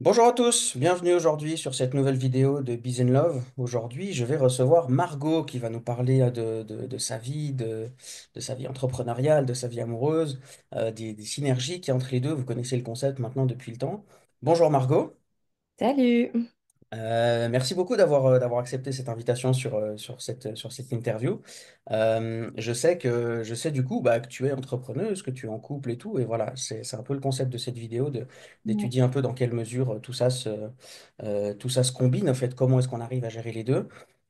Bonjour à tous, bienvenue aujourd'hui sur cette nouvelle vidéo de Biz in Love. Aujourd'hui, je vais recevoir Margot qui va nous parler de sa vie, de sa vie entrepreneuriale, de sa vie amoureuse, des synergies qu'il y a entre les deux. Vous connaissez le concept maintenant depuis le temps. Bonjour Margot. Salut! Merci beaucoup d'avoir accepté cette invitation sur cette interview. Je sais du coup que tu es entrepreneuse, que tu es en couple et tout, et voilà, c'est un peu le concept de cette vidéo Ouais. d'étudier un peu dans quelle mesure tout ça se combine, en fait, comment est-ce qu'on arrive à gérer les deux.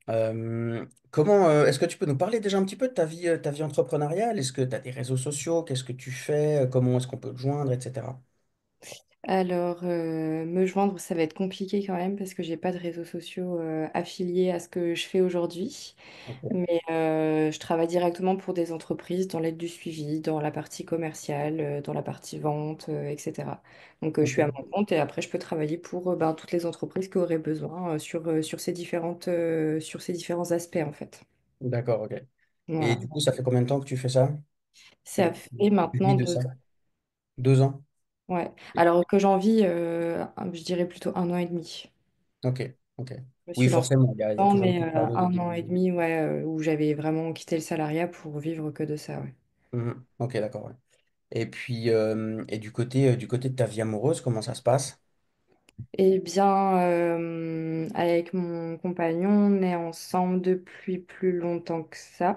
Est-ce que tu peux nous parler déjà un petit peu de ta vie entrepreneuriale? Est-ce que tu as des réseaux sociaux? Qu'est-ce que tu fais? Comment est-ce qu'on peut te joindre, etc. Alors, me joindre, ça va être compliqué quand même parce que j'ai pas de réseaux sociaux affiliés à ce que je fais aujourd'hui. Ok, Mais je travaille directement pour des entreprises dans l'aide du suivi, dans la partie commerciale, dans la partie vente, etc. Donc, je suis à ok, mon compte et après, je peux travailler pour ben, toutes les entreprises qui auraient besoin sur ces différents aspects en fait. d'accord, ok. Et Voilà. du coup, ça fait combien de temps que tu fais ça? Ça Tu, fait tu maintenant vis de deux ça? ans. 2 ans? Ouais. Alors que j'en vis, je dirais plutôt 1 an et demi. Ok, ok. Je me Oui, suis lancée forcément, il y a dedans, toujours une mais petite période au 1 an et demi, début. ouais, où j'avais vraiment quitté le salariat pour vivre que de ça, ouais. Mhm. Ok, d'accord. Ouais. Et puis, du côté de ta vie amoureuse, comment ça se passe? Eh bien, avec mon compagnon, on est ensemble depuis plus longtemps que ça.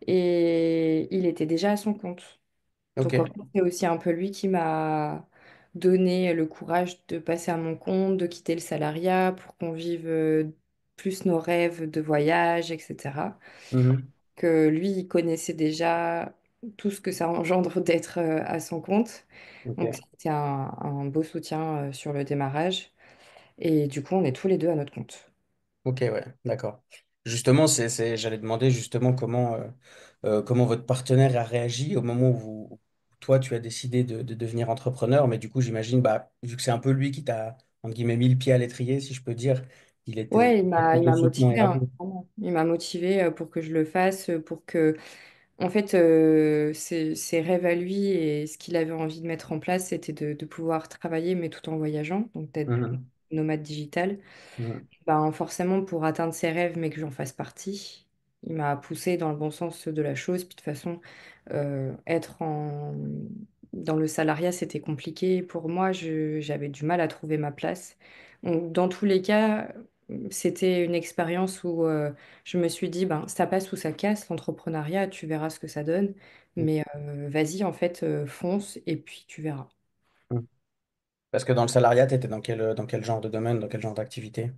Et il était déjà à son compte. Ok. Donc, en fait, c'est aussi un peu lui qui m'a donné le courage de passer à mon compte, de quitter le salariat pour qu'on vive plus nos rêves de voyage, etc. Mhm. Que lui, il connaissait déjà tout ce que ça engendre d'être à son compte. Donc, Ok. c'était un beau soutien sur le démarrage. Et du coup, on est tous les deux à notre compte. Ok, ouais, d'accord. Justement, j'allais demander justement comment votre partenaire a réagi au moment où toi, tu as décidé de devenir entrepreneur. Mais du coup, j'imagine, vu que c'est un peu lui qui t'a, entre guillemets, mis le pied à l'étrier, si je peux dire, Ouais, il était il plutôt m'a soutenant et motivé, hein, ravi. vraiment. Il m'a motivé pour que je le fasse, pour que, en fait, ses rêves à lui et ce qu'il avait envie de mettre en place, c'était de pouvoir travailler, mais tout en voyageant, donc d'être Mhm. nomade digital. Mhm. Ben, forcément, pour atteindre ses rêves, mais que j'en fasse partie, il m'a poussé dans le bon sens de la chose. Puis de toute façon, dans le salariat, c'était compliqué. Pour moi, j'avais du mal à trouver ma place. Donc, dans tous les cas, c'était une expérience où je me suis dit, ben, ça passe ou ça casse, l'entrepreneuriat, tu verras ce que ça donne. Mais vas-y, en fait, fonce et puis tu verras. Mhm. Parce que dans le salariat, tu étais dans quel genre de domaine, dans quel genre d'activité?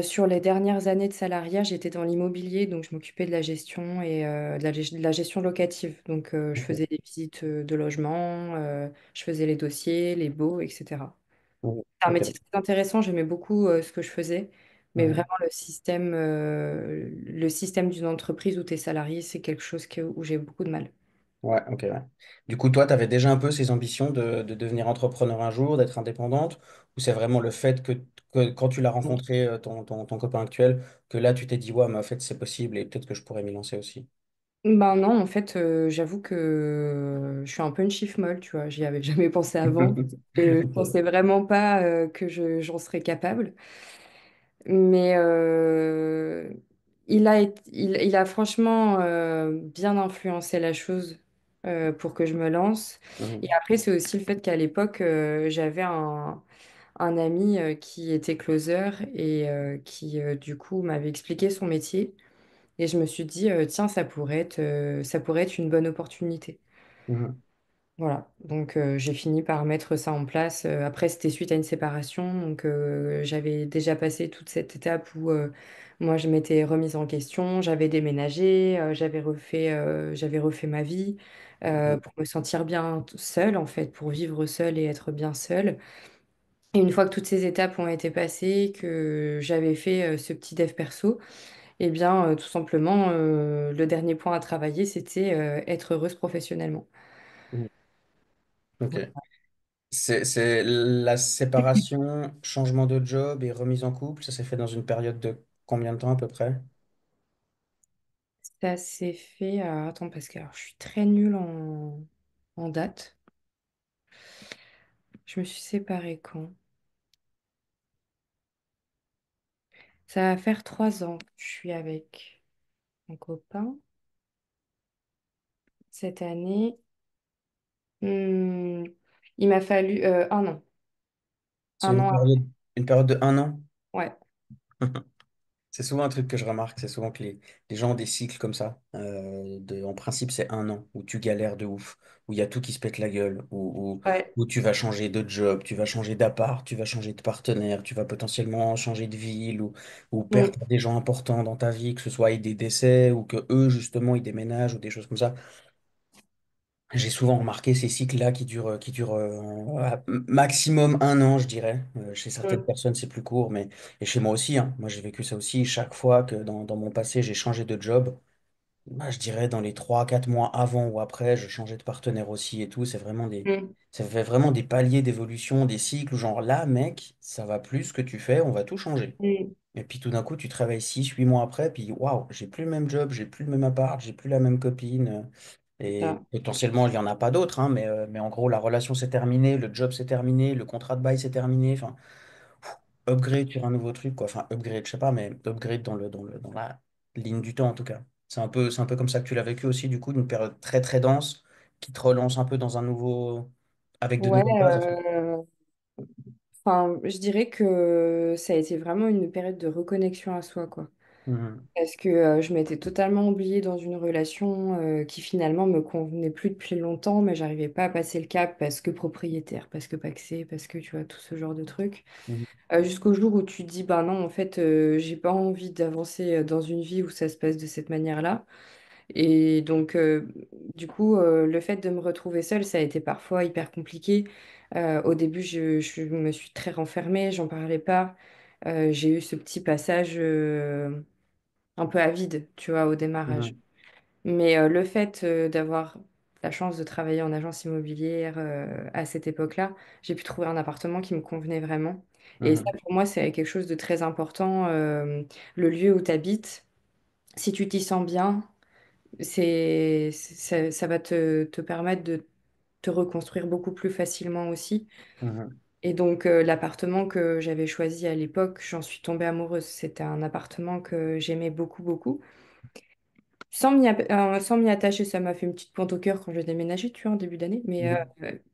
Sur les dernières années de salariat, j'étais dans l'immobilier, donc je m'occupais de la gestion et de la gestion locative. Donc je Ok. faisais des visites de logements, je faisais les dossiers, les baux, etc. Mhm. C'est un Ok. métier très intéressant, j'aimais beaucoup ce que je faisais, mais Mhm. vraiment le système d'une entreprise où tu es salarié, c'est quelque chose où j'ai beaucoup de mal. Ouais, ok, ouais. Du coup, toi, tu avais déjà un peu ces ambitions de devenir entrepreneur un jour, d'être indépendante, ou c'est vraiment le fait que quand tu l'as rencontré, ton copain actuel, que là, tu t'es dit, ouais, mais en fait, c'est possible et peut-être que je pourrais m'y lancer aussi. Ben non, en fait, j'avoue que je suis un peu une chiff molle, tu vois. J'y avais jamais pensé avant. Je Ok. pensais vraiment pas que j'en serais capable. Mais il a franchement bien influencé la chose pour que je me lance. Et Mhm. après, c'est aussi le fait qu'à l'époque, j'avais un ami qui était closer et qui, du coup, m'avait expliqué son métier. Et je me suis dit, tiens, ça pourrait être une bonne opportunité. Mhm. Voilà, donc j'ai fini par mettre ça en place. Après, c'était suite à une séparation, donc j'avais déjà passé toute cette étape où moi, je m'étais remise en question, j'avais déménagé, j'avais refait ma vie Mhm. pour me sentir bien seule, en fait, pour vivre seule et être bien seule. Et une fois que toutes ces étapes ont été passées, que j'avais fait ce petit dev perso, eh bien, tout simplement, le dernier point à travailler, c'était être heureuse professionnellement. Mhm. Ok. C'est la séparation, changement de job et remise en couple, ça s'est fait dans une période de combien de temps à peu près? Ça s'est fait. Attends, parce que alors, je suis très nulle en date. Je me suis séparée quand? Ça va faire 3 ans que je suis avec mon copain cette année. Hmm, il m'a fallu un an. C'est Un an après. une période de un an. Ouais. C'est souvent un truc que je remarque, c'est souvent que les gens ont des cycles comme ça. En principe, c'est un an où tu galères de ouf, où il y a tout qui se pète la gueule, Ouais. où tu vas changer de job, tu vas changer d'appart, tu vas changer de partenaire, tu vas potentiellement changer de ville ou Hmm, perdre des gens importants dans ta vie, que ce soit des décès ou que eux, justement, ils déménagent ou des choses comme ça. J'ai souvent remarqué ces cycles-là qui durent maximum un an, je dirais. Chez certaines hmm, personnes, c'est plus court, mais et chez moi aussi, hein. Moi, j'ai vécu ça aussi. Chaque fois que dans mon passé, j'ai changé de job, bah, je dirais dans les 3 4 mois avant ou après, je changeais de partenaire aussi et tout. hmm, Ça fait vraiment des paliers d'évolution, des cycles, où genre là, mec, ça va plus ce que tu fais, on va tout changer. hmm. Et puis tout d'un coup, tu travailles 6 8 mois après, puis waouh, j'ai plus le même job, j'ai plus le même appart, j'ai plus la même copine. Et Ça. potentiellement, il n'y en a pas d'autres, hein, mais en gros, la relation s'est terminée, le job s'est terminé, le contrat de bail s'est terminé. Enfin, upgrade sur un nouveau truc, quoi. Enfin, upgrade, je sais pas, mais upgrade dans la ligne du temps, en tout cas. C'est un peu comme ça que tu l'as vécu aussi, du coup, d'une période très, très dense qui te relance un peu dans un nouveau, avec de Ouais. nouvelles bases. Enfin, je dirais que ça a été vraiment une période de reconnexion à soi, quoi. Mhm, Parce que je m'étais totalement oubliée dans une relation qui finalement me convenait plus depuis longtemps, mais j'arrivais pas à passer le cap parce que propriétaire, parce que pacsé, parce que tu vois, tout ce genre de trucs. mhm, Jusqu'au jour où tu te dis, bah non, en fait, j'ai pas envie d'avancer dans une vie où ça se passe de cette manière-là. Et donc, du coup, le fait de me retrouver seule, ça a été parfois hyper compliqué. Au début, je me suis très renfermée, j'en parlais pas. J'ai eu ce petit passage un peu avide, tu vois, au démarrage. mhm, Mais le fait d'avoir la chance de travailler en agence immobilière à cette époque-là, j'ai pu trouver un appartement qui me convenait vraiment. Et ça, mhm, pour moi, c'est quelque chose de très important. Le lieu où tu habites, si tu t'y sens bien, ça va te permettre de te reconstruire beaucoup plus facilement aussi. mhm, Et donc, l'appartement que j'avais choisi à l'époque, j'en suis tombée amoureuse. C'était un appartement que j'aimais beaucoup, beaucoup. Sans m'y attacher, ça m'a fait une petite pointe au cœur quand j'ai déménagé, tu vois, en début d'année. mhm,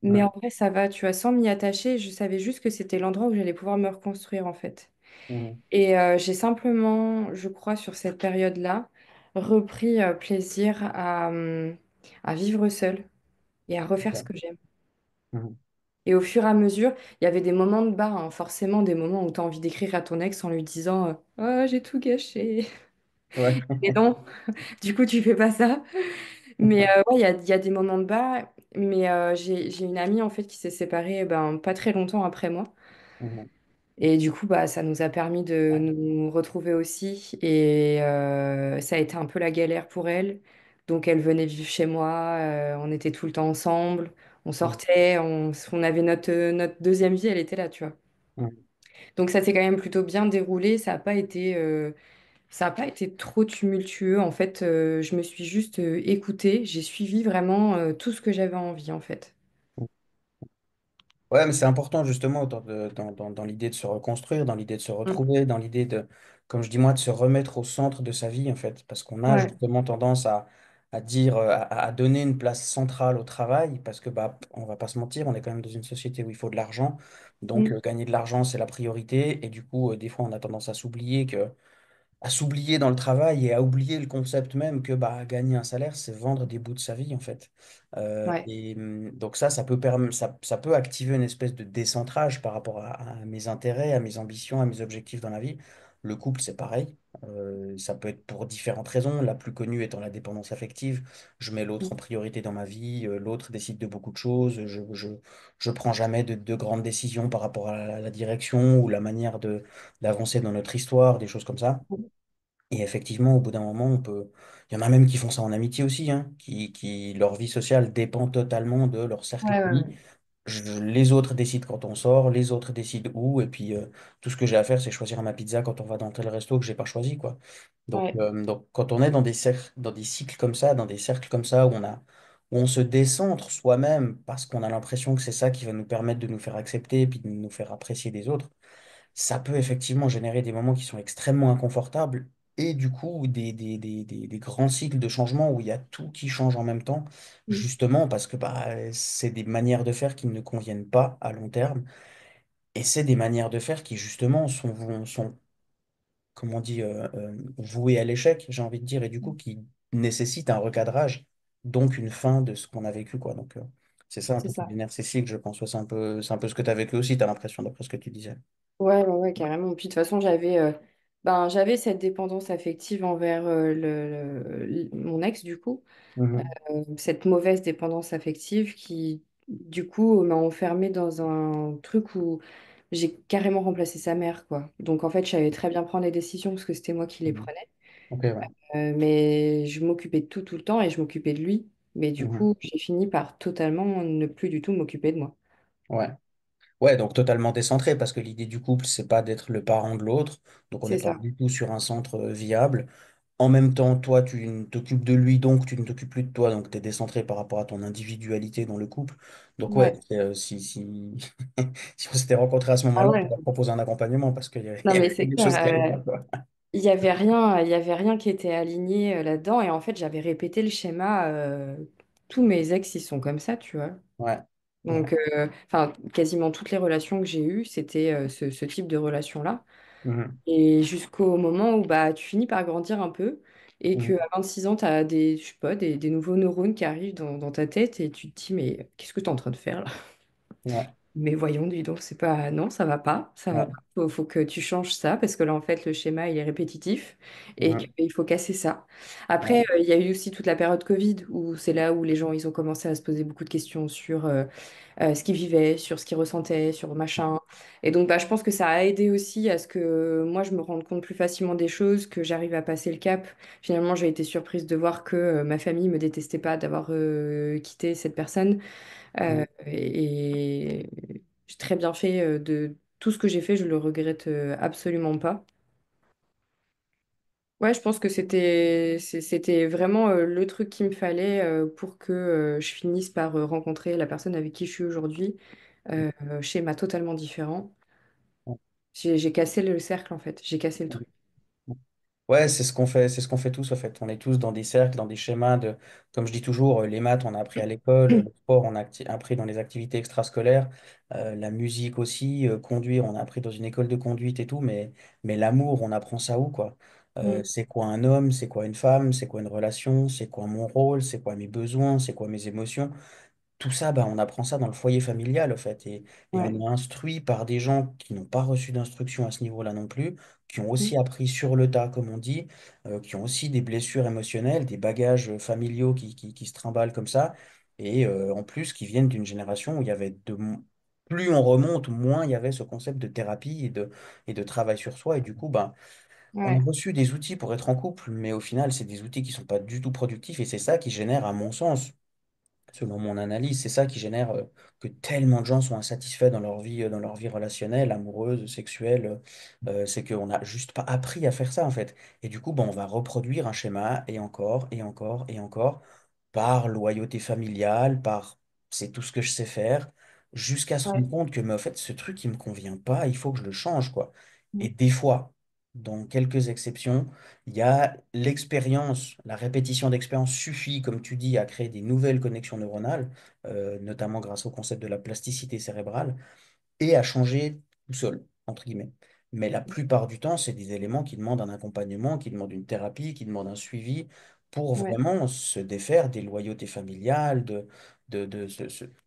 Mais ouais, en vrai, ça va, tu vois, sans m'y attacher, je savais juste que c'était l'endroit où j'allais pouvoir me reconstruire, en fait. mhm, Et j'ai simplement, je crois, sur cette période-là, repris plaisir à vivre seule et à refaire ce ok, que j'aime. mhm, Et au fur et à mesure, il y avait des moments de bas, hein, forcément des moments où tu as envie d'écrire à ton ex en lui disant Oh, j'ai tout gâché. ouais, Et non, du coup, tu fais pas ça. Mais ouais, il y a des moments de bas. Mais j'ai une amie en fait qui s'est séparée ben, pas très longtemps après moi. mhm, Et du coup, bah, ça nous a permis de nous retrouver aussi. Et ça a été un peu la galère pour elle. Donc, elle venait vivre chez moi. On était tout le temps ensemble. On mhm, sortait. On avait notre deuxième vie, elle était là, tu vois. mhm. Donc, ça s'est quand même plutôt bien déroulé. Ça a pas été trop tumultueux. En fait, je me suis juste écoutée. J'ai suivi vraiment tout ce que j'avais envie, en fait. Ouais, mais c'est important justement dans l'idée de se reconstruire, dans l'idée de se Mm. retrouver, dans l'idée de, comme je dis moi, de se remettre au centre de sa vie en fait. Parce qu'on a Ouais. justement tendance à dire, à donner une place centrale au travail, parce que bah, on va pas se mentir, on est quand même dans une société où il faut de l'argent. Donc Mm. gagner de l'argent, c'est la priorité. Et du coup, des fois, on a tendance à s'oublier dans le travail et à oublier le concept même que bah, gagner un salaire, c'est vendre des bouts de sa vie, en fait. Ouais. Donc ça peut activer une espèce de décentrage par rapport à mes intérêts, à mes ambitions, à mes objectifs dans la vie. Le couple, c'est pareil. Ça peut être pour différentes raisons. La plus connue étant la dépendance affective. Je mets l'autre en priorité dans ma vie. L'autre décide de beaucoup de choses. Je prends jamais de grandes décisions par rapport à la direction ou la manière d'avancer dans notre histoire, des choses comme ça. Et effectivement, au bout d'un moment, il y en a même qui font ça en amitié aussi, hein, leur vie sociale dépend totalement de leur cercle Ouais, ouais, d'amis. ouais. Les autres décident quand on sort, les autres décident où, et puis tout ce que j'ai à faire, c'est choisir ma pizza quand on va dans tel resto que j'ai pas choisi, quoi. Ouais. Donc quand on est dans des cycles comme ça, dans des cercles comme ça, où on se décentre soi-même parce qu'on a l'impression que c'est ça qui va nous permettre de nous faire accepter et puis de nous faire apprécier des autres, ça peut effectivement générer des moments qui sont extrêmement inconfortables et du coup des grands cycles de changement où il y a tout qui change en même temps, Mm. justement parce que bah, c'est des manières de faire qui ne conviennent pas à long terme et c'est des manières de faire qui justement sont comme on dit, vouées à l'échec, j'ai envie de dire, et du coup qui nécessitent un recadrage, donc une fin de ce qu'on a vécu, quoi. Donc c'est ça un C'est peu qui ça. génère ces cycles, je pense. Ouais, c'est un peu ce que tu as vécu aussi, tu as l'impression, d'après ce que tu disais. Ouais, ouais, ouais, carrément. Puis de toute façon, j'avais cette dépendance affective envers mon ex, du coup. Mhm. Cette mauvaise dépendance affective qui, du coup, m'a enfermée dans un truc où j'ai carrément remplacé sa mère, quoi. Donc, en fait, je savais très bien prendre les décisions parce que c'était moi qui les Mhm. prenais. Ok, ouais. Mais je m'occupais de tout le temps et je m'occupais de lui. Mais du Mhm. coup, j'ai fini par totalement ne plus du tout m'occuper de moi. Ouais. Ouais, donc totalement décentré, parce que l'idée du couple, c'est pas d'être le parent de l'autre, donc on n'est C'est pas ça. du tout sur un centre viable. En même temps, toi, tu ne t'occupes de lui, donc tu ne t'occupes plus de toi, donc tu es décentré par rapport à ton individualité dans le couple. Donc ouais, Ouais. si on s'était rencontrés à ce Ah moment-là, on ouais. t'aurait proposé un accompagnement, parce qu'il y avait, Non, il y mais avait c'est des choses qui allaient clair. pas, quoi. Il y avait rien qui était aligné là-dedans. Et en fait, j'avais répété le schéma. Tous mes ex, ils sont comme ça, tu vois. Ouais, ouais. Donc, enfin, quasiment toutes les relations que j'ai eues, c'était ce type de relation-là. Mhm, Et jusqu'au moment où bah, tu finis par grandir un peu et mhm. qu'à 6 ans, tu as des, je sais pas, des nouveaux neurones qui arrivent dans ta tête et tu te dis, mais qu'est-ce que tu es en train de faire là? Ouais, Mais voyons, dis donc, c'est pas. Non, ça va pas, ça va ouais, pas. Faut que tu changes ça parce que là, en fait, le schéma, il est répétitif et mhm, qu'il faut casser ça. Après, ouais, il y a eu aussi toute la période Covid où c'est là où les gens, ils ont commencé à se poser beaucoup de questions sur ce qu'ils vivaient, sur ce qu'ils ressentaient, sur machin. Et donc, bah, je pense que ça a aidé aussi à ce que moi, je me rende compte plus facilement des choses, que j'arrive à passer le cap. Finalement, j'ai été surprise de voir que ma famille me détestait pas d'avoir quitté cette personne. mhm. Et j'ai très bien fait de tout ce que j'ai fait, je le regrette absolument pas. Ouais, je pense que c'était vraiment le truc qu'il me fallait pour que je finisse par rencontrer la personne avec qui je suis aujourd'hui. Schéma totalement différent. J'ai cassé le cercle en fait, j'ai cassé le truc. Ouais, c'est ce qu'on fait tous, en fait. On est tous dans des cercles, dans des schémas de, comme je dis toujours, les maths, on a appris à l'école, le sport, on a appris dans les activités extrascolaires, la musique aussi, conduire, on a appris dans une école de conduite et tout, mais l'amour, on apprend ça où, quoi? Mm. C'est quoi un homme, c'est quoi une femme, c'est quoi une relation, c'est quoi mon rôle, c'est quoi mes besoins, c'est quoi mes émotions. Tout ça, bah, on apprend ça dans le foyer familial, en fait. Et on Ouais. est instruit par des gens qui n'ont pas reçu d'instruction à ce niveau-là non plus, qui ont Mm. aussi appris sur le tas, comme on dit, qui ont aussi des blessures émotionnelles, des bagages familiaux qui se trimballent comme ça. Et en plus, qui viennent d'une génération où il y avait plus on remonte, moins il y avait ce concept de thérapie et de travail sur soi. Et du coup, bah, on a Ouais. reçu des outils pour être en couple, mais au final, c'est des outils qui sont pas du tout productifs. Et c'est ça qui génère, à mon sens, selon mon analyse, c'est ça qui génère que tellement de gens sont insatisfaits dans leur vie relationnelle, amoureuse, sexuelle. C'est qu'on n'a juste pas appris à faire ça, en fait. Et du coup, ben, on va reproduire un schéma et encore, et encore, et encore, par loyauté familiale, par c'est tout ce que je sais faire, jusqu'à se rendre Ouais. compte que, mais en fait, ce truc, il me convient pas, il faut que je le change, quoi. Et Mm. des fois, dans quelques exceptions, il y a l'expérience, la répétition d'expérience suffit, comme tu dis, à créer des nouvelles connexions neuronales, notamment grâce au concept de la plasticité cérébrale et à changer tout seul, entre guillemets. Mais la plupart du temps, c'est des éléments qui demandent un accompagnement, qui demandent une thérapie, qui demandent un suivi pour Ouais. vraiment se défaire des loyautés familiales.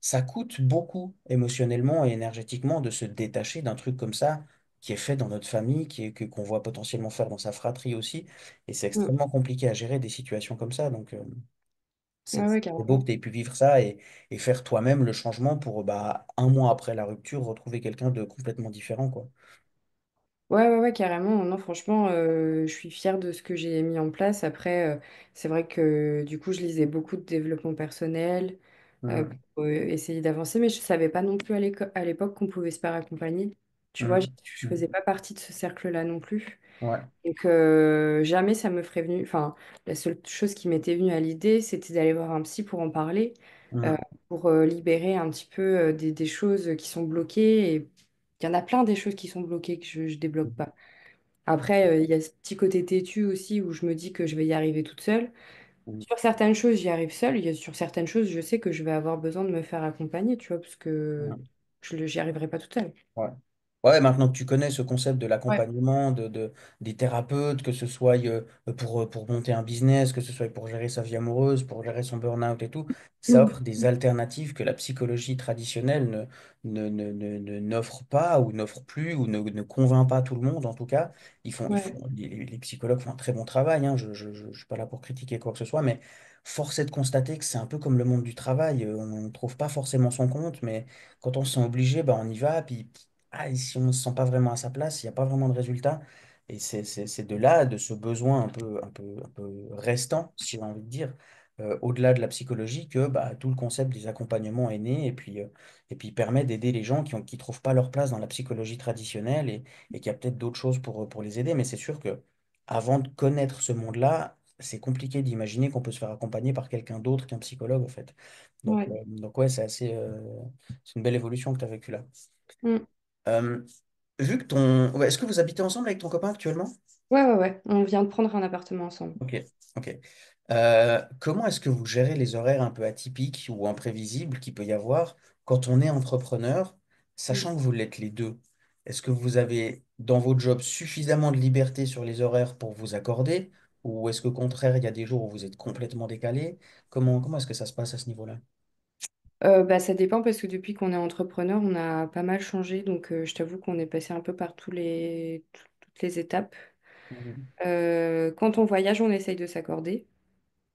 Ça coûte beaucoup émotionnellement et énergétiquement de se détacher d'un truc comme ça qui est fait dans notre famille, qu'on voit potentiellement faire dans sa fratrie aussi. Et c'est Mm. extrêmement compliqué à gérer des situations comme ça. Donc, Ouais, ouais, c'est beau carrément. que tu aies pu vivre ça et faire toi-même le changement pour, bah, un mois après la rupture, retrouver quelqu'un de complètement différent, quoi. Ouais, ouais, ouais, carrément. Non, franchement, je suis fière de ce que j'ai mis en place. Après, c'est vrai que du coup, je lisais beaucoup de développement personnel Mhm. pour essayer d'avancer, mais je savais pas non plus à l'époque qu'on pouvait se faire accompagner. Tu vois, Mhm. je faisais Mhm. pas partie de ce cercle-là non plus. Ouais. Donc, jamais ça me ferait venir. Enfin, la seule chose qui m'était venue à l'idée, c'était d'aller voir un psy pour en parler, euh, Mhm. pour libérer un petit peu des choses qui sont bloquées Il y en a plein des choses qui sont bloquées que je débloque pas. Après, il y a ce petit côté têtu aussi où je me dis que je vais y arriver toute seule. Mhm. Sur certaines choses, j'y arrive seule. Sur certaines choses, je sais que je vais avoir besoin de me faire accompagner, tu vois, parce que Ouais. j'y arriverai pas toute seule. Ouais. Ouais, maintenant que tu connais ce concept de Ouais. l'accompagnement, des thérapeutes, que ce soit pour monter un business, que ce soit pour gérer sa vie amoureuse, pour gérer son burn-out et tout, ça offre des alternatives que la psychologie traditionnelle n'offre pas ou n'offre plus ou ne convainc pas tout le monde en tout cas. Ouais. Les psychologues font un très bon travail, hein, je suis pas là pour critiquer quoi que ce soit, mais force est de constater que c'est un peu comme le monde du travail, on ne trouve pas forcément son compte, mais quand on se sent obligé, bah, on y va, puis et si on ne se sent pas vraiment à sa place, il n'y a pas vraiment de résultat. Et c'est de là, de ce besoin un peu restant, si j'ai envie de dire, au-delà de la psychologie, que bah, tout le concept des accompagnements est né et puis permet d'aider les gens qui trouvent pas leur place dans la psychologie traditionnelle et qu'il y a peut-être d'autres choses pour les aider. Mais c'est sûr que avant de connaître ce monde-là, c'est compliqué d'imaginer qu'on peut se faire accompagner par quelqu'un d'autre qu'un psychologue, en fait. Ouais. Donc ouais, c'est une belle évolution que tu as vécue là. Mm. Euh, ouais, est-ce que vous habitez ensemble avec ton copain actuellement? Ouais, ouais, ouais. On vient de prendre un appartement ensemble. Ok, ok. Comment est-ce que vous gérez les horaires un peu atypiques ou imprévisibles qu'il peut y avoir quand on est entrepreneur, Mm. sachant que vous l'êtes les deux? Est-ce que vous avez dans votre job suffisamment de liberté sur les horaires pour vous accorder? Ou est-ce qu'au contraire, il y a des jours où vous êtes complètement décalé? Comment est-ce que ça se passe à ce niveau-là? Bah, ça dépend parce que depuis qu'on est entrepreneur, on a pas mal changé. Donc, je t'avoue qu'on est passé un peu par toutes les étapes. Mhm. Quand on voyage, on essaye de s'accorder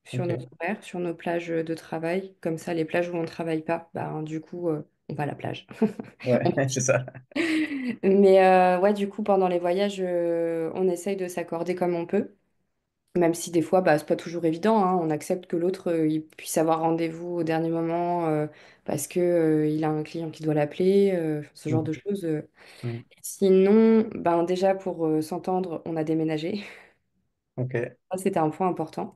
sur nos Ok, horaires, sur nos plages de travail. Comme ça, les plages où on ne travaille pas, bah, du coup, on va à la plage. ouais, On c'est profite. ça. Mais ouais, du coup, pendant les voyages, on essaye de s'accorder comme on peut. Même si des fois, bah, c'est pas toujours évident, hein. On accepte que l'autre, il puisse avoir rendez-vous au dernier moment parce que, il a un client qui doit l'appeler, ce genre de Mhm. choses. Mhm. Sinon, ben, déjà pour s'entendre, on a déménagé. Ok, Ça, c'était un point important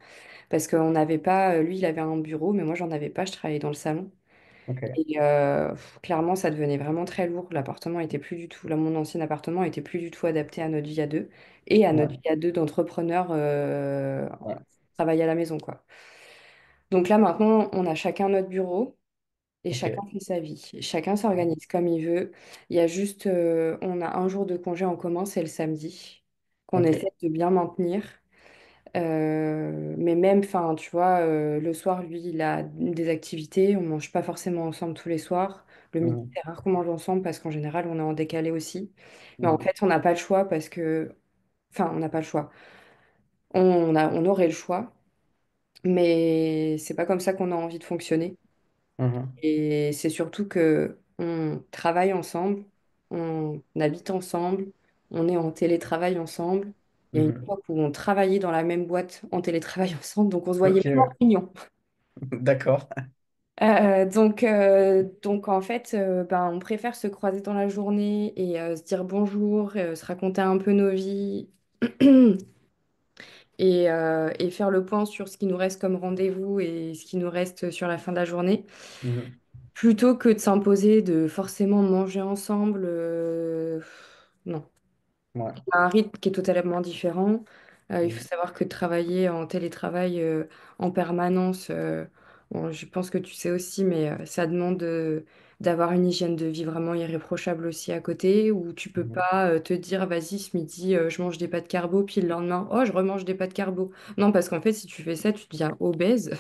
parce qu'on n'avait pas, lui, il avait un bureau, mais moi, j'en avais pas, je travaillais dans le salon. ok. Et clairement, ça devenait vraiment très lourd. L'appartement était plus du tout, là, mon ancien appartement était plus du tout adapté à notre vie à deux et à notre Ouais, vie à deux d'entrepreneurs ouais. travailler à la maison, quoi. Donc là, maintenant, on a chacun notre bureau et Ok, chacun fait sa vie. Chacun s'organise comme il veut. Il y a juste, on a un jour de congé en commun, c'est le samedi, qu'on ok. essaie de bien maintenir. Mais même, enfin, tu vois, le soir, lui, il a des activités. On mange pas forcément ensemble tous les soirs. Le midi, Mhm. c'est rare qu'on mange ensemble parce qu'en général, on est en décalé aussi. Mais en Mhm. fait, on n'a pas le choix parce que, enfin, on n'a pas le choix. On aurait le choix, mais c'est pas comme ça qu'on a envie de fonctionner. Mhm. Et c'est surtout que on travaille ensemble, on habite ensemble, on est en télétravail ensemble. Il y a une Mhm. époque où on travaillait dans la même boîte en télétravail ensemble, donc on se voyait Ok, même en ouais. réunion. D'accord. Donc en fait, ben, on préfère se croiser dans la journée et se dire bonjour, se raconter un peu nos vies et faire le point sur ce qui nous reste comme rendez-vous et ce qui nous reste sur la fin de la journée. Mhm. Plutôt que de s'imposer de forcément manger ensemble, non. Ouais. On a un rythme qui est totalement différent. Il faut Mhm. savoir que travailler en télétravail en permanence, bon, je pense que tu sais aussi, mais ça demande d'avoir une hygiène de vie vraiment irréprochable aussi à côté, où tu peux Mhm. pas te dire, vas-y, ce midi, je mange des pâtes carbo, puis le lendemain, oh, je remange des pâtes carbo. Non, parce qu'en fait, si tu fais ça, tu deviens obèse.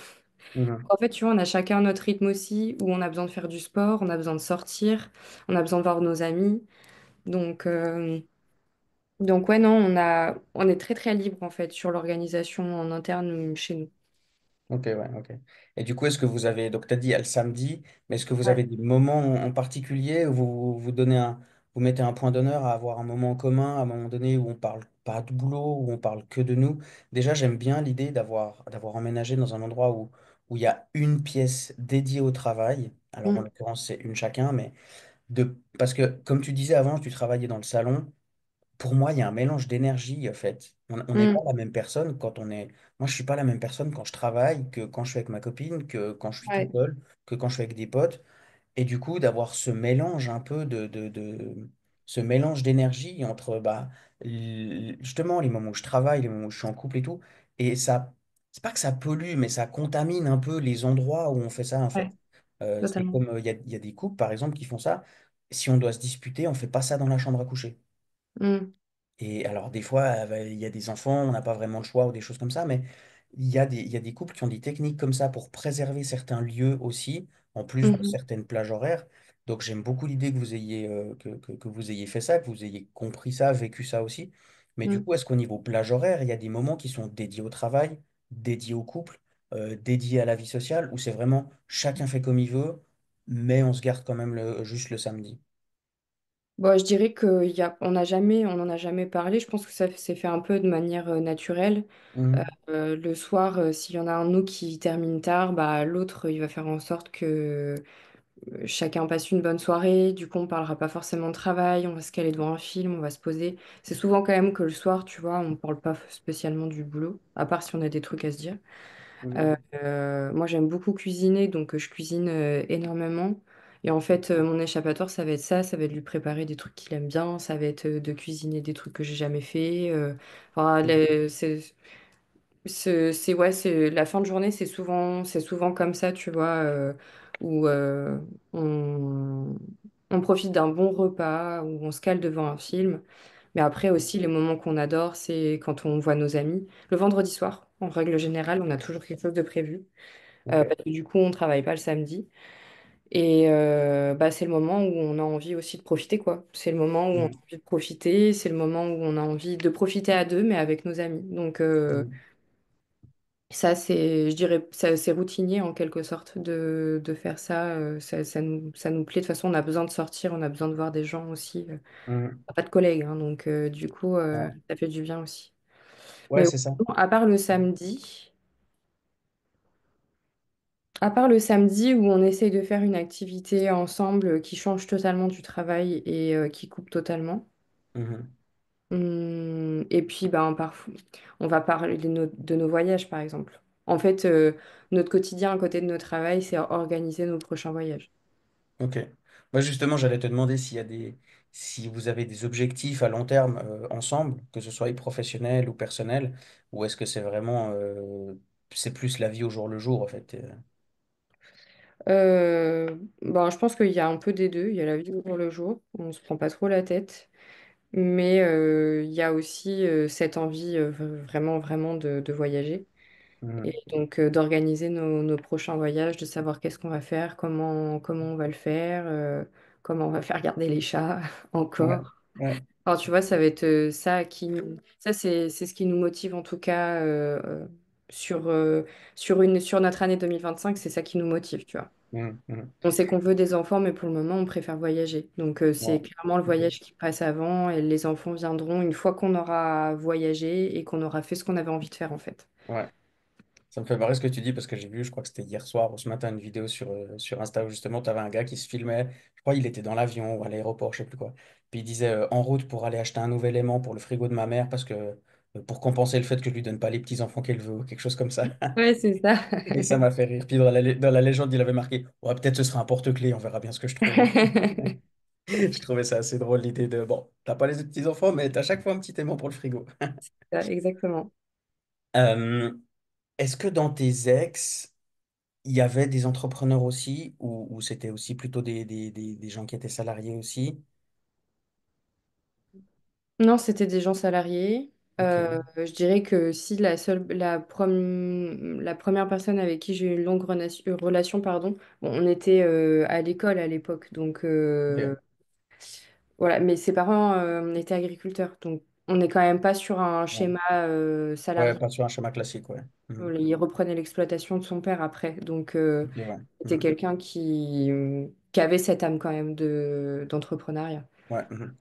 Mhm. En fait, tu vois, on a chacun notre rythme aussi, où on a besoin de faire du sport, on a besoin de sortir, on a besoin de voir nos amis. Donc, ouais, non, on est très très libre en fait sur l'organisation en interne chez nous. Ok, ouais, ok. Et du coup, est-ce que vous avez, donc tu as dit il y a le samedi, mais est-ce que vous Ouais. avez des moments en particulier où vous mettez un point d'honneur à avoir un moment en commun, à un moment donné où on parle pas de boulot, où on parle que de nous? Déjà, j'aime bien l'idée d'avoir emménagé dans un endroit où il y a une pièce dédiée au travail. Alors, en Mm, l'occurrence, c'est une chacun, mais parce que, comme tu disais avant, tu travaillais dans le salon. Pour moi, il y a un mélange d'énergie, en fait. On n'est pas mm, la même personne quand on est. Moi, je suis pas la même personne quand je travaille, que quand je suis avec ma copine, que quand je suis tout ouais. seul, que quand je suis avec des potes. Et du coup, d'avoir ce mélange un peu ce mélange d'énergie entre justement les moments où je travaille, les moments où je suis en couple et tout. Et ça, c'est pas que ça pollue, mais ça contamine un peu les endroits où on fait ça en fait. Ouais, C'est totalement. comme il y a des couples par exemple qui font ça. Si on doit se disputer, on fait pas ça dans la chambre à coucher. Mm, Et alors, des fois, il y a des enfants, on n'a pas vraiment le choix ou des choses comme ça, mais il y a des couples qui ont des techniques comme ça pour préserver certains lieux aussi, en plus de mhm, certaines plages horaires. Donc, j'aime beaucoup l'idée que vous ayez, que vous ayez fait ça, que vous ayez compris ça, vécu ça aussi. Mais du mm. coup, est-ce qu'au niveau plage horaire, il y a des moments qui sont dédiés au travail, dédiés au couple, dédiés à la vie sociale, ou c'est vraiment chacun fait comme il veut, mais on se garde quand même juste le samedi? Bon, je dirais on n'a jamais, on n'en a jamais parlé. Je pense que ça s'est fait un peu de manière naturelle. Mhm. Le soir, s'il y en a un de nous qui termine tard, bah, l'autre, il va faire en sorte que chacun passe une bonne soirée. Du coup, on parlera pas forcément de travail. On va se caler devant un film, on va se poser. C'est souvent quand même que le soir, tu vois, on parle pas spécialement du boulot, à part si on a des trucs à se dire. Mhm. Moi, j'aime beaucoup cuisiner, donc je cuisine énormément. Et en fait, mon échappatoire, ça va être de lui préparer des trucs qu'il aime bien, ça va être de cuisiner des trucs que j'ai jamais fait. Enfin, ouais, c'est la fin de journée, c'est souvent comme ça, tu vois, où on, on profite d'un bon repas, où on se cale devant un film. Mais après aussi, les moments qu'on adore, c'est quand on voit nos amis. Le vendredi soir, en règle générale, on a toujours quelque chose de prévu. Ok. Parce que du coup, on travaille pas le samedi. Et bah, c'est le moment où on a envie aussi de profiter, quoi. C'est le moment où on a Mhm. envie de profiter, c'est le moment où on a envie de profiter à deux, mais avec nos amis. Donc Mhm. ça, je dirais, c'est routinier en quelque sorte de faire ça. Ça nous plaît. De toute façon, on a besoin de sortir, on a besoin de voir des gens aussi. Mhm. On a pas de collègues, hein, donc du coup, Ouais, ça fait du bien aussi. ouais, Mais c'est ça. bon, à part le samedi où on essaye de faire une activité ensemble qui change totalement du travail et qui coupe totalement. Mhm. Et puis, ben, parfois, on va parler de nos voyages, par exemple. En fait, notre quotidien à côté de notre travail, c'est organiser nos prochains voyages. Ok. Moi, justement, j'allais te demander si vous avez des objectifs à long terme ensemble, que ce soit professionnel ou personnel, ou est-ce que c'est vraiment, c'est plus la vie au jour le jour, en fait. Ben, je pense qu'il y a un peu des deux. Il y a la vie au jour le jour, on se prend pas trop la tête. Mais il y a aussi cette envie vraiment, vraiment de voyager. Et Mhm. donc d'organiser nos prochains voyages, de savoir qu'est-ce qu'on va faire, comment on va le faire, comment on va faire garder les chats Ouais, encore. ouais, Alors tu vois, ça va être ça c'est ce qui nous motive en tout cas sur, sur notre année 2025, c'est ça qui nous motive, tu vois. mhm, mhm. On sait qu'on veut des enfants, mais pour le moment, on préfère voyager. Donc, c'est Ouais, clairement le ok. voyage qui passe avant et les enfants viendront une fois qu'on aura voyagé et qu'on aura fait ce qu'on avait envie de faire, en fait. Ouais. Ça me fait marrer ce que tu dis parce que j'ai vu, je crois que c'était hier soir ou ce matin, une vidéo sur Insta où justement tu avais un gars qui se filmait. Je crois qu'il était dans l'avion ou à l'aéroport, je sais plus quoi. Puis il disait en route pour aller acheter un nouvel aimant pour le frigo de ma mère parce que pour compenser le fait que je lui donne pas les petits enfants qu'elle veut ou quelque chose comme ça. Ouais, c'est ça. Et ça m'a fait rire. Puis dans la légende, il avait marqué ouais, peut-être ce sera un porte-clés, on verra bien ce que je trouve. Je trouvais ça assez drôle l'idée de bon, t'as pas les petits enfants, mais t'as chaque fois un petit aimant pour le frigo. Exactement. Euh, Est-ce que dans tes ex, il y avait des entrepreneurs aussi, ou c'était aussi plutôt des gens qui étaient salariés aussi? Non, c'était des gens salariés. Ok, Je dirais que si la première personne avec qui j'ai eu une longue relation, pardon, bon, on était à l'école à l'époque, donc ok. voilà, mais ses parents étaient agriculteurs, donc on n'est quand même pas sur un Ouais. schéma Ouais, salarié. pas sur un schéma classique, ouais. Mhm. Il reprenait l'exploitation de son père après, donc Ok, ouais. c'était Mhm. quelqu'un qui avait cette âme quand même d'entrepreneuriat. Ouais, mhm.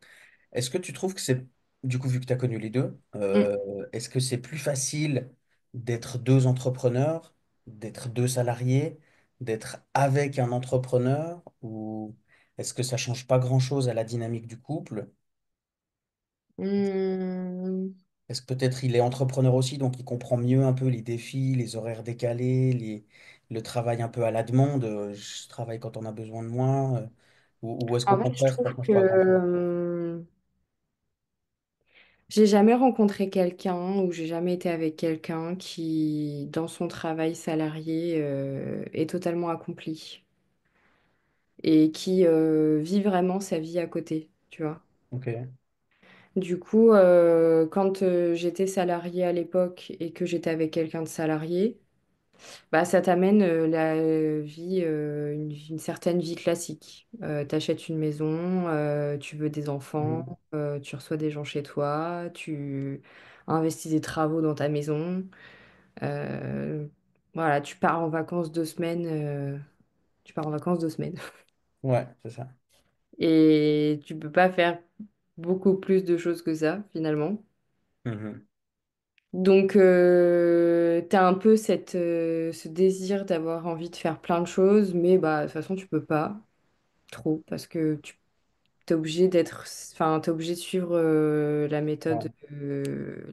Est-ce que tu trouves que c'est, du coup, vu que tu as connu les deux, Mm. est-ce que c'est plus facile d'être deux entrepreneurs, d'être deux salariés, d'être avec un entrepreneur, ou est-ce que ça change pas grand-chose à la dynamique du couple? Hmm. Est-ce que peut-être il est entrepreneur aussi, donc il comprend mieux un peu les défis, les horaires décalés, le travail un peu à la demande, je travaille quand on a besoin de moi. Ou est-ce qu'au En fait, je contraire, ça trouve change que pas grand-chose? j'ai jamais rencontré quelqu'un ou j'ai jamais été avec quelqu'un qui, dans son travail salarié, est totalement accompli et qui vit vraiment sa vie à côté, tu vois. Ok. Du coup, quand j'étais salariée à l'époque et que j'étais avec quelqu'un de salarié, bah, ça t'amène la vie, une certaine vie classique. T'achètes une maison, tu veux des enfants, Mhm. tu reçois des gens chez toi, tu investis des travaux dans ta maison. euh, voilà, tu pars en vacances 2 semaines. Tu pars en vacances 2 semaines. Ouais, c'est ça. Et tu peux pas faire beaucoup plus de choses que ça, finalement. Mhm. Donc, tu as un peu ce désir d'avoir envie de faire plein de choses, mais bah, de toute façon, tu peux pas trop parce que tu es obligé t'es obligé de suivre Ouais.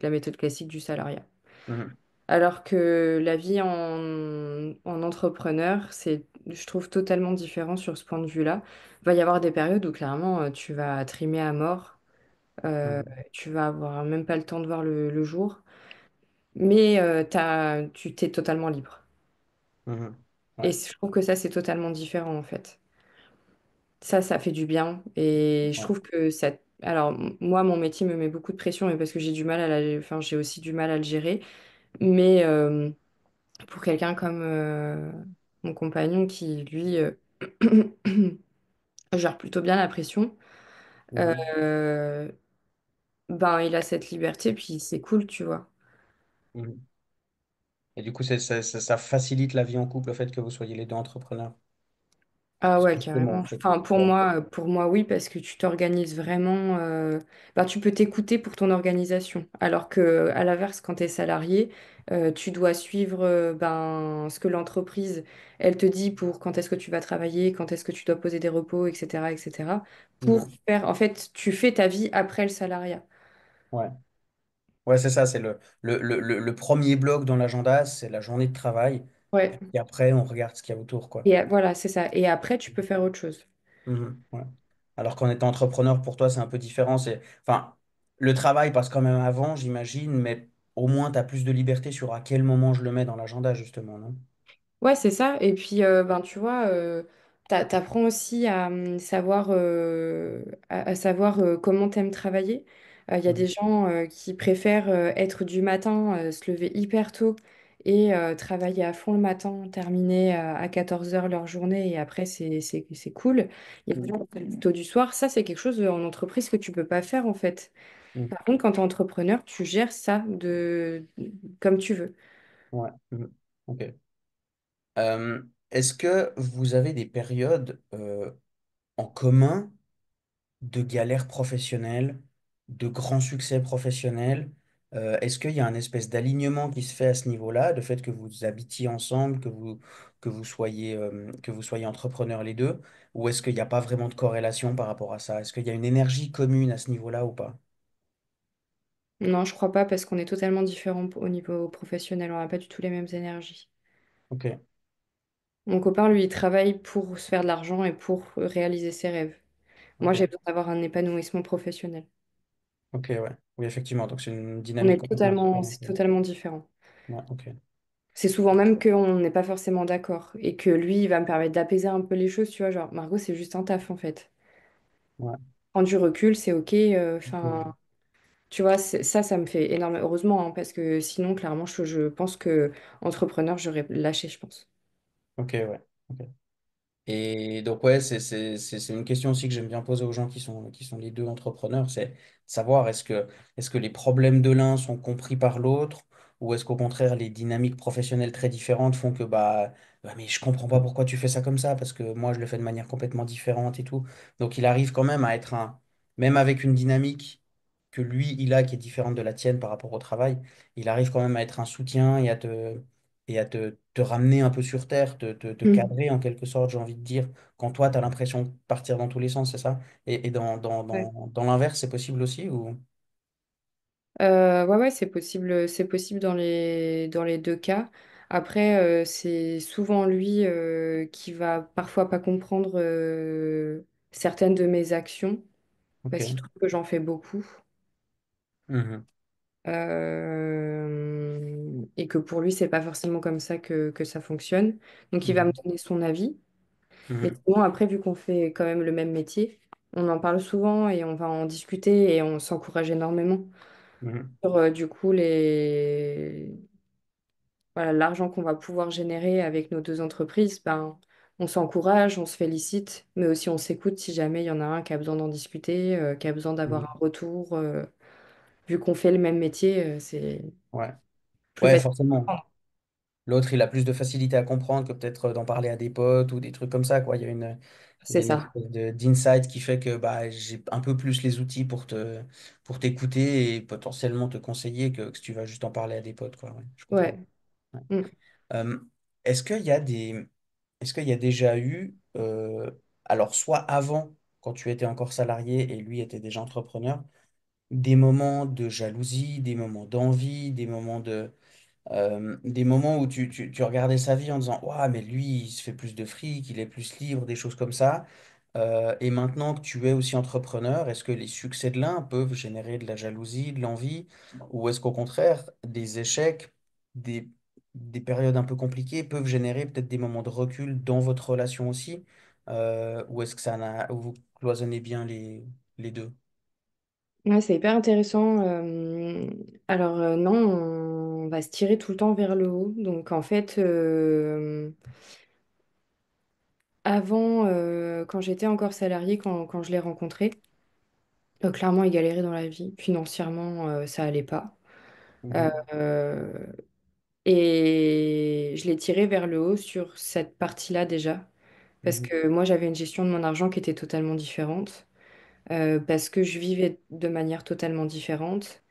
la méthode classique du salariat. Mhm. Alors que la vie en entrepreneur, je trouve, totalement différent sur ce point de vue-là. Il va y avoir des périodes où clairement, tu vas trimer à mort, euh, Mhm. tu vas avoir même pas le temps de voir le jour. Mais tu t'es totalement libre. Mhm. Et Ouais. je trouve que ça, c'est totalement différent en fait. Ça fait du bien. Et je Ouais. trouve que ça. Alors, moi, mon métier me met beaucoup de pression, mais parce que j'ai du mal enfin, j'ai aussi du mal à le gérer. Mais pour quelqu'un comme mon compagnon qui, lui, gère plutôt bien la pression, Mhm. euh, ben, il a cette liberté, puis c'est cool, tu vois. Mhm. Et du coup, ça facilite la vie en couple, le fait que vous soyez les deux entrepreneurs. Ah Parce que ouais, justement, carrément. c'est Enfin, ouais. pour moi, oui, parce que tu t'organises vraiment. Ben, tu peux t'écouter pour ton organisation. Alors que, à l'inverse, quand tu es salarié, tu dois suivre ben, ce que l'entreprise, elle te dit pour quand est-ce que tu vas travailler, quand est-ce que tu dois poser des repos, etc., etc. Pour Mhm. faire, en fait, tu fais ta vie après le salariat. Ouais. Ouais, c'est ça, c'est le premier bloc dans l'agenda, c'est la journée de travail. Ouais. Et après, on regarde ce qu'il y a autour, quoi. Et voilà, c'est ça. Et après, tu peux faire autre chose. Mhm. Ouais. Alors qu'en étant entrepreneur, pour toi, c'est un peu différent. Enfin, le travail passe quand même avant, j'imagine, mais au moins, tu as plus de liberté sur à quel moment je le mets dans l'agenda, justement, non? Ouais, c'est ça. Et puis, ben, tu vois, t'apprends aussi à savoir, à savoir comment t'aimes travailler. Il y a des Mhm. gens qui préfèrent être du matin, se lever hyper tôt et travailler à fond le matin, terminer à 14 heures leur journée et après, c'est cool. Il y a des gens qui sont plutôt du soir. Ça, c'est quelque chose en entreprise que tu peux pas faire, en fait. Mhm. Par contre, quand tu es entrepreneur, tu gères ça comme tu veux. Ouais. Mhm. Ok. Est-ce que vous avez des périodes en commun de galères professionnelles, de grands succès professionnels? Est-ce qu'il y a un espèce d'alignement qui se fait à ce niveau-là, le fait que vous habitiez ensemble, que vous soyez entrepreneurs les deux, ou est-ce qu'il n'y a pas vraiment de corrélation par rapport à ça? Est-ce qu'il y a une énergie commune à ce niveau-là ou pas? Non, je crois pas parce qu'on est totalement différents au niveau professionnel. On n'a pas du tout les mêmes énergies. Ok, Mon copain, lui, il travaille pour se faire de l'argent et pour réaliser ses rêves. Moi, ok, j'ai besoin d'avoir un épanouissement professionnel. ok, ouais. Oui, effectivement, donc c'est une On dynamique est complètement c'est différente. Ouais, totalement différent. ouais, ok, C'est souvent même qu'on n'est pas forcément d'accord et que lui, il va me permettre d'apaiser un peu les choses, tu vois. Genre, Margot, c'est juste un taf en fait. ouais, Prends du recul, c'est ok. Enfin, ok, tu vois, ça me fait énormément. Heureusement, hein, parce que sinon, clairement, je pense que entrepreneur, j'aurais lâché, je pense. ok, ouais. Ok. Et donc, ouais, c'est une question aussi que j'aime bien poser aux gens qui sont les deux entrepreneurs, c'est de savoir est-ce que les problèmes de l'un sont compris par l'autre ou est-ce qu'au contraire, les dynamiques professionnelles très différentes font que, mais je comprends pas pourquoi tu fais ça comme ça parce que moi, je le fais de manière complètement différente et tout. Donc, il arrive quand même à être même avec une dynamique que lui, il a qui est différente de la tienne par rapport au travail, il arrive quand même à être un soutien et à te ramener un peu sur terre, te Mm. cadrer en quelque sorte, j'ai envie de dire, quand toi, tu as l'impression de partir dans tous les sens, c'est ça? Et Ouais. dans l'inverse, c'est possible aussi ou... Ouais, ouais, c'est possible dans les deux cas. Après, c'est souvent lui qui va parfois pas comprendre certaines de mes actions, parce qu'il Ok. trouve que j'en fais beaucoup. Mhm. Et que pour lui, c'est pas forcément comme ça que ça fonctionne. Donc, il va me Mhm. donner son avis. Mais Mhm. sinon, après, vu qu'on fait quand même le même métier, on en parle souvent et on va en discuter et on s'encourage énormément Mhm. sur du coup voilà, l'argent qu'on va pouvoir générer avec nos deux entreprises. Ben, on s'encourage, on se félicite, mais aussi on s'écoute si jamais il y en a un qui a besoin d'en discuter, qui a besoin d'avoir un Mhm. retour. Vu qu'on fait le même métier, c'est Ouais. plus Ouais, facile. forcément. L'autre, il a plus de facilité à comprendre que peut-être d'en parler à des potes ou des trucs comme ça, quoi. Il y C'est a une ça. espèce d'insight qui fait que bah, j'ai un peu plus les outils pour t'écouter et potentiellement te conseiller que si tu vas juste en parler à des potes, quoi. Ouais, je comprends. Ouais. Ouais. Mm. Euh, est-ce qu'il y a est-ce qu'il y a déjà eu, alors soit avant, quand tu étais encore salarié et lui était déjà entrepreneur, des moments de jalousie, des moments d'envie, des moments où tu regardais sa vie en disant, ouah, mais lui, il se fait plus de fric, il est plus libre, des choses comme ça. Et maintenant que tu es aussi entrepreneur, est-ce que les succès de l'un peuvent générer de la jalousie, de l'envie, ou est-ce qu'au contraire, des échecs, des, des périodes un peu compliquées peuvent générer peut-être des moments de recul dans votre relation aussi? Ou est-ce que ou vous cloisonnez bien les deux? Ouais, c'est hyper intéressant. Alors non, on va se tirer tout le temps vers le haut. Donc en fait, avant, quand j'étais encore salariée, quand je l'ai rencontré, clairement, il galérait dans la vie. Financièrement, ça allait pas. Mhm, Euh, et je l'ai tiré vers le haut sur cette partie-là déjà. Parce mhm, que moi, j'avais une gestion de mon argent qui était totalement différente. Parce que je vivais de manière totalement différente.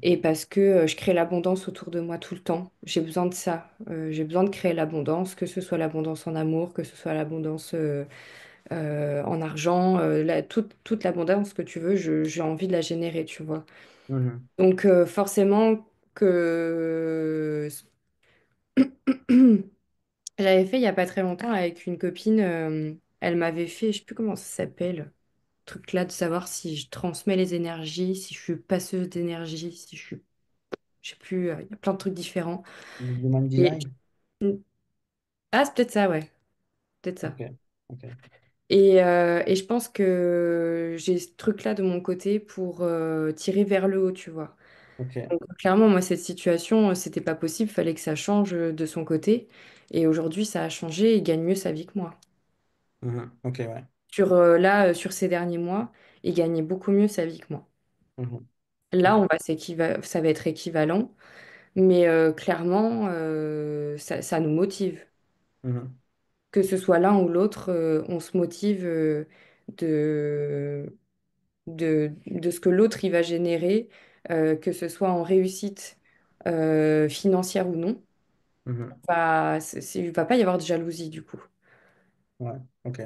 Et parce que je crée l'abondance autour de moi tout le temps. J'ai besoin de ça. J'ai besoin de créer l'abondance, que ce soit l'abondance en amour, que ce soit l'abondance en argent, toute l'abondance que tu veux, j'ai envie de la générer, tu vois. mhm, Donc forcément que j'avais fait il y a pas très longtemps avec une copine, elle m'avait fait, je sais plus comment ça s'appelle, le truc là de savoir si je transmets les énergies, si je suis passeuse d'énergie, si je suis, je sais plus, il y a plein de trucs différents. mhm. Human Et design? ah, c'est peut-être ça, ouais. Peut-être ça. Ok, ok, Et je pense que j'ai ce truc-là de mon côté pour tirer vers le haut, tu vois. ok. Donc, clairement, moi, cette situation, c'était pas possible. Fallait que ça change de son côté. Et aujourd'hui, ça a changé. Il gagne mieux sa vie que moi. Mhm, ok, ouais. Sur ces derniers mois, il gagnait beaucoup mieux sa vie que moi. Mhm, Là, ok. ça va être équivalent. Mais clairement, ça nous motive. Mhm, Que ce soit l'un ou l'autre, on se motive de, de ce que l'autre il va générer, que ce soit en réussite financière ou non. mhm, Il va pas y avoir de jalousie du coup. ouais, ok.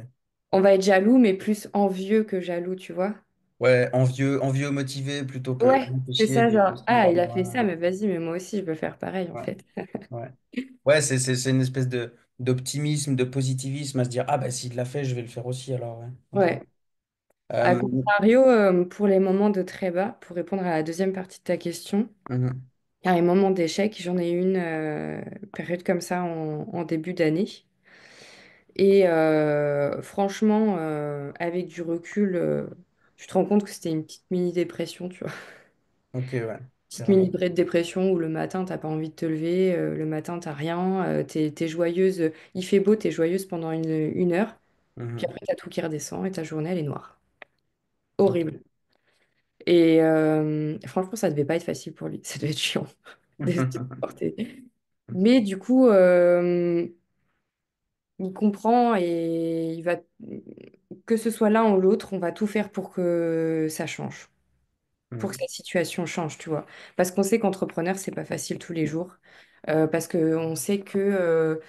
On va être jaloux, mais plus envieux que jaloux, tu vois. Ouais, envieux motivé plutôt que Ouais, ah, il fait c'est chier, ça, lui genre, aussi, ah, alors il a fait moi. ça, mais vas-y, mais moi aussi, je veux faire pareil, en Ouais, fait. ouais. Ouais, c'est une espèce d'optimisme, de positivisme à se dire, ah bah s'il l'a fait, je vais le faire aussi, alors ouais. Ok. Ouais. À Euh, contrario, pour les moments de très bas, pour répondre à la deuxième partie de ta question, mhm, il y a les moments d'échec, j'en ai eu une période comme ça en début d'année. Et franchement, avec du recul, tu te rends compte que c'était une petite mini-dépression, tu vois. ok, ouais, Petite carrément. mini-dépression où le matin, t'as pas envie de te lever, le matin, t'as rien, t'es joyeuse, il fait beau, t'es joyeuse pendant une heure, puis Mhm, après, t'as tout qui redescend et ta journée, elle est noire. ok. Horrible. Et franchement, ça devait pas être facile pour lui, ça devait être chiant de supporter. Mais du coup, il comprend et il va, que ce soit l'un ou l'autre, on va tout faire pour que ça change, pour que Mhm, sa situation change, tu vois. Parce qu'on sait qu'entrepreneur, c'est pas facile tous les jours. Parce qu'on sait que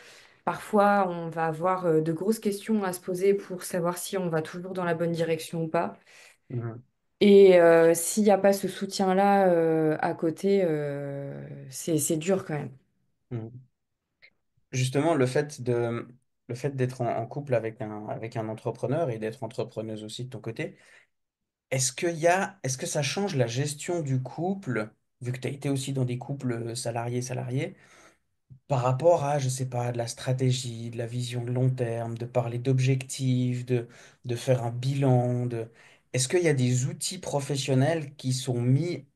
parfois, on va avoir de grosses questions à se poser pour savoir si on va toujours dans la bonne direction ou pas. mhm, Et s'il n'y a pas ce soutien-là à côté, c'est dur quand même. mhm. Justement, le fait le fait d'être en couple avec un entrepreneur et d'être entrepreneuse aussi de ton côté, est-ce que ça change la gestion du couple, vu que tu as été aussi dans des couples salariés-salariés, par rapport à, je sais pas, de la stratégie, de la vision de long terme, de parler d'objectifs, de faire un bilan, de... Est-ce qu'il y a des outils professionnels qui sont mis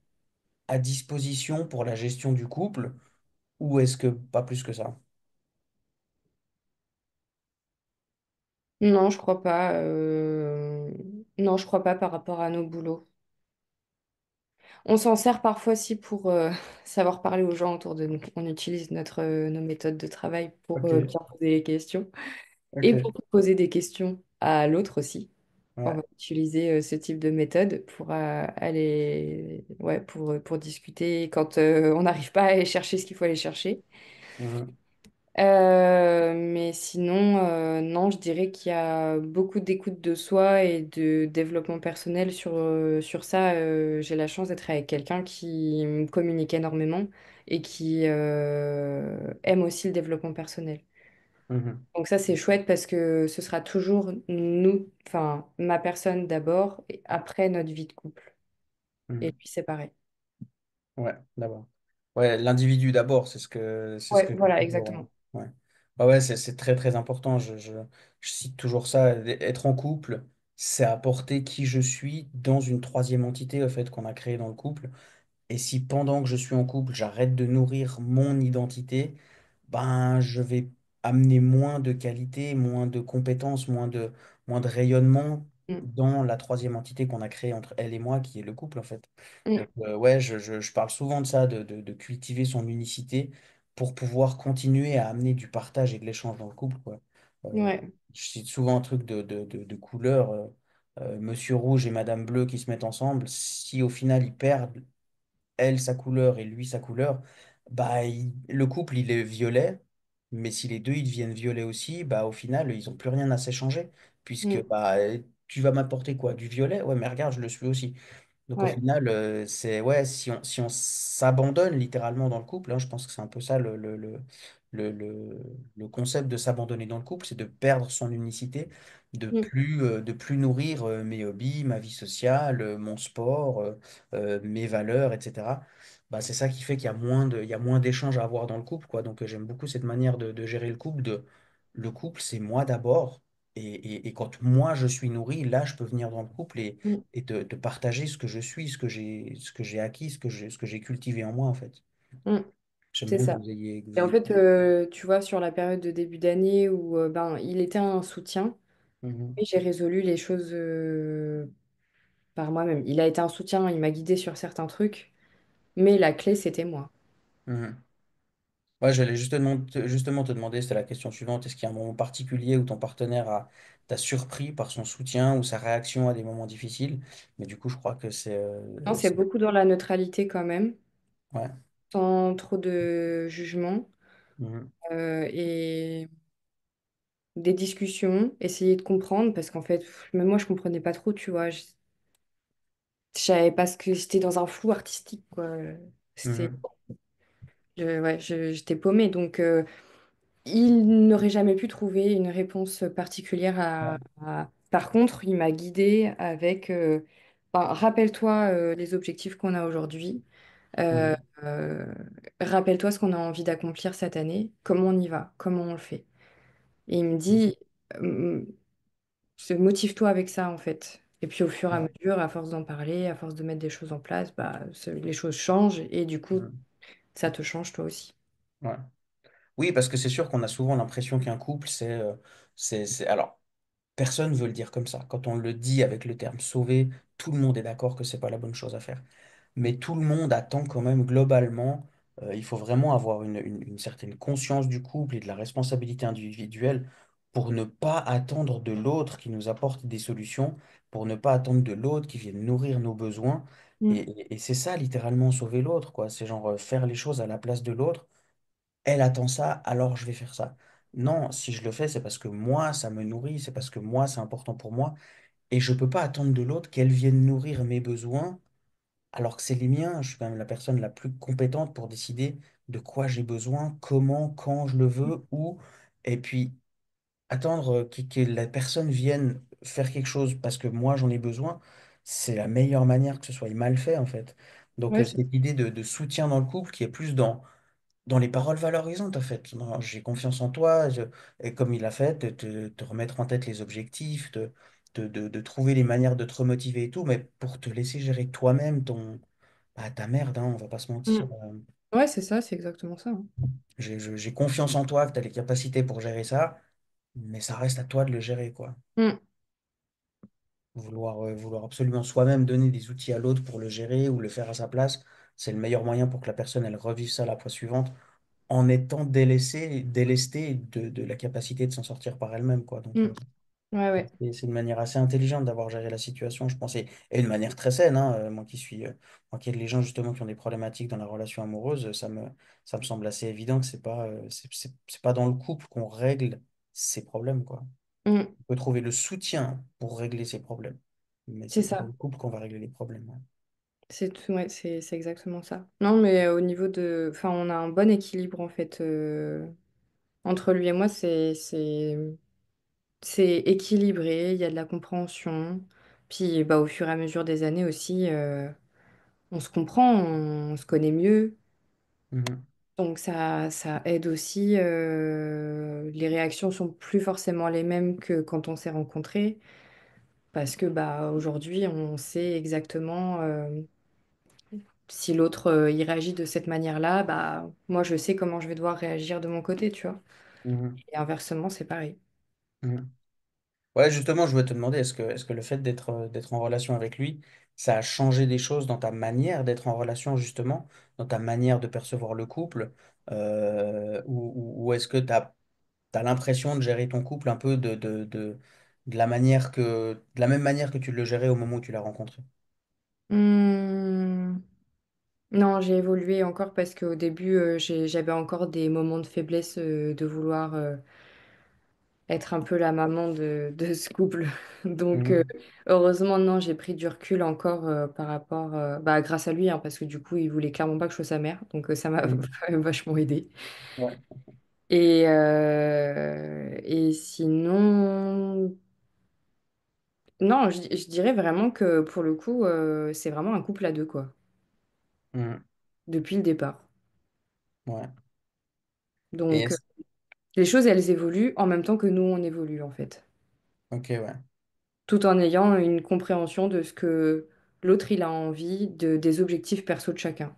à disposition pour la gestion du couple, ou est-ce que pas plus que ça? Non, je crois pas. Non, je crois pas par rapport à nos boulots. On s'en sert parfois aussi pour savoir parler aux gens autour de nous. On utilise nos méthodes de travail pour Ok, bien poser les questions et ok, pour poser des questions à l'autre aussi. On ouais. va utiliser ce type de méthode pour aller, ouais, pour discuter quand on n'arrive pas à aller chercher ce qu'il faut aller chercher. Mhm, Mais sinon, non, je dirais qu'il y a beaucoup d'écoute de soi et de développement personnel sur ça. J'ai la chance d'être avec quelqu'un qui me communique énormément et qui aime aussi le développement personnel. mhm, Donc ça, c'est chouette parce que ce sera toujours nous, enfin, ma personne d'abord et après notre vie de couple. Et mhm. lui, c'est pareil. Ouais, d'abord. Ouais, l'individu d'abord, c'est ce Ouais, que je dis voilà, toujours. exactement. Ouais, ouais, ouais, c'est très très important. Je cite toujours ça. Être en couple, c'est apporter qui je suis dans une troisième entité, au fait, qu'on a créée dans le couple. Et si pendant que je suis en couple, j'arrête de nourrir mon identité, ben, je vais amener moins de qualité, moins de compétences, moins de rayonnement Mm, dans la troisième entité qu'on a créée entre elle et moi, qui est le couple, en fait. mm, Donc, ouais, je parle souvent de ça, de cultiver son unicité pour pouvoir continuer à amener du partage et de l'échange dans le couple, quoi. Euh, ouais. je cite souvent un truc de couleur, Monsieur Rouge et Madame Bleue qui se mettent ensemble. Si au final ils perdent elle sa couleur et lui sa couleur, bah le couple il est violet, mais si les deux ils deviennent violets aussi, bah au final ils ont plus rien à s'échanger, puisque Mm, bah tu vas m'apporter quoi? Du violet? Ouais, mais regarde, je le suis aussi. Donc au ouais. final, c'est ouais, si on s'abandonne littéralement dans le couple, hein, je pense que c'est un peu ça le, le, le concept de s'abandonner dans le couple, c'est de perdre son unicité, Mm, de plus nourrir mes hobbies, ma vie sociale, mon sport, mes valeurs, etc. Bah, c'est ça qui fait qu'il y a il y a moins d'échanges à avoir dans le couple, quoi. Donc j'aime beaucoup cette manière de gérer le couple, le couple, c'est moi d'abord. Et quand moi je suis nourri, là je peux venir dans le couple mm, et de partager ce que je suis, ce que j'ai acquis, ce que j'ai cultivé en moi, en fait. mm. J'aime C'est bien ça. que Et vous en ayez... fait, tu vois, sur la période de début d'année où ben, il était un soutien, Mhm, et j'ai résolu les choses par moi-même. Il a été un soutien, il m'a guidé sur certains trucs, mais la clé, c'était moi. mhm. Ouais, j'allais justement te demander, c'était la question suivante, est-ce qu'il y a un moment particulier où ton partenaire t'a surpris par son soutien ou sa réaction à des moments difficiles? Mais du coup, je crois que Non, c'est beaucoup dans la neutralité quand même, ouais. sans trop de jugement, Mhm, et des discussions, essayer de comprendre, parce qu'en fait, même moi, je comprenais pas trop, tu vois. Je savais pas ce que j'étais dans un flou artistique, quoi. C'était, mhm, ouais, j'étais paumée, donc. Il n'aurait jamais pu trouver une réponse particulière ouais, Par contre, il m'a guidée avec ben, rappelle-toi les objectifs qu'on a aujourd'hui. Euh, mhm, euh, rappelle-toi ce qu'on a envie d'accomplir cette année. Comment on y va? Comment on le fait? Et il me dit, euh, motive-toi avec ça en fait. Et puis au fur et à ouais, mesure, à force d'en parler, à force de mettre des choses en place, bah, les choses changent et du coup, mhm, ça te change toi aussi. ouais. Oui, parce que c'est sûr qu'on a souvent l'impression qu'un couple, Alors, personne ne veut le dire comme ça. Quand on le dit avec le terme sauver, tout le monde est d'accord que c'est pas la bonne chose à faire. Mais tout le monde attend quand même globalement, il faut vraiment avoir une certaine conscience du couple et de la responsabilité individuelle pour ne pas attendre de l'autre qui nous apporte des solutions, pour ne pas attendre de l'autre qui vienne nourrir nos besoins. Mm, Et c'est ça littéralement sauver l'autre, quoi. C'est genre faire les choses à la place de l'autre. Elle attend ça, alors je vais faire ça. Non, si je le fais, c'est parce que moi, ça me nourrit, c'est parce que moi, c'est important pour moi. Et je peux pas attendre de l'autre qu'elle vienne nourrir mes besoins alors que c'est les miens. Je suis quand même la personne la plus compétente pour décider de quoi j'ai besoin, comment, quand je le veux, où. Et puis, attendre que la personne vienne faire quelque chose parce que moi j'en ai besoin, c'est la meilleure manière que ce soit mal fait en fait. Donc Ouais, cette idée de soutien dans le couple qui est plus dans les paroles valorisantes en fait. Non, j'ai confiance en toi, et comme il a fait, de te remettre en tête les objectifs, de trouver les manières de te remotiver et tout, mais pour te laisser gérer toi-même ta merde, hein, on va pas se Mm. mentir. Ouais, c'est ça, c'est exactement ça, hein. J'ai confiance en toi, que tu as les capacités pour gérer ça, mais ça reste à toi de le gérer, quoi. Mm. Vouloir absolument soi-même donner des outils à l'autre pour le gérer ou le faire à sa place, c'est le meilleur moyen pour que la personne, elle revive ça la fois suivante en étant délestée de la capacité de s'en sortir par elle-même, quoi. Donc, Mm. Ouais, ouais. c'est une manière assez intelligente d'avoir géré la situation, je pense, et une manière très saine, hein. Moi qui aide les gens justement qui ont des problématiques dans la relation amoureuse, ça me semble assez évident que c'est pas dans le couple qu'on règle ces problèmes, quoi. Mm. On peut trouver le soutien pour régler ces problèmes, mais C'est c'est pas dans ça. le couple qu'on va régler les problèmes, ouais. C'est tout, ouais, c'est exactement ça. Non, mais au niveau de... Enfin, on a un bon équilibre, en fait. Entre lui et moi, c'est équilibré, il y a de la compréhension. Puis, bah, au fur et à mesure des années aussi, on se comprend, on se connaît mieux. Mhm, Donc, ça aide aussi. Les réactions sont plus forcément les mêmes que quand on s'est rencontrés. Parce que, bah, aujourd'hui, on sait exactement... si l'autre il réagit de cette manière-là, bah moi je sais comment je vais devoir réagir de mon côté, tu vois. mhm, Et inversement, c'est pareil. mhm. Ouais, justement, je voulais te demander, est-ce que le fait d'être en relation avec lui, ça a changé des choses dans ta manière d'être en relation, justement, dans ta manière de percevoir le couple, ou est-ce que tu as l'impression de gérer ton couple un peu de la même manière que tu le gérais au moment où tu l'as rencontré? Hmm, Non, j'ai évolué encore parce qu'au début, j'avais encore des moments de faiblesse de vouloir être un peu la maman de ce couple. Donc, Mhm, heureusement, non, j'ai pris du recul encore par rapport, bah, grâce à lui, hein, parce que du coup, il voulait clairement pas que je sois sa mère. Donc, ça m'a mhm. vachement aidé. Ouais. Et sinon, non, je dirais vraiment que pour le coup, c'est vraiment un couple à deux, quoi, Mhm, depuis le départ. ouais. Et Donc, les choses, elles évoluent en même temps que nous, on évolue, en fait. ok, ouais. Tout en ayant une compréhension de ce que l'autre, il a envie, des objectifs perso de chacun.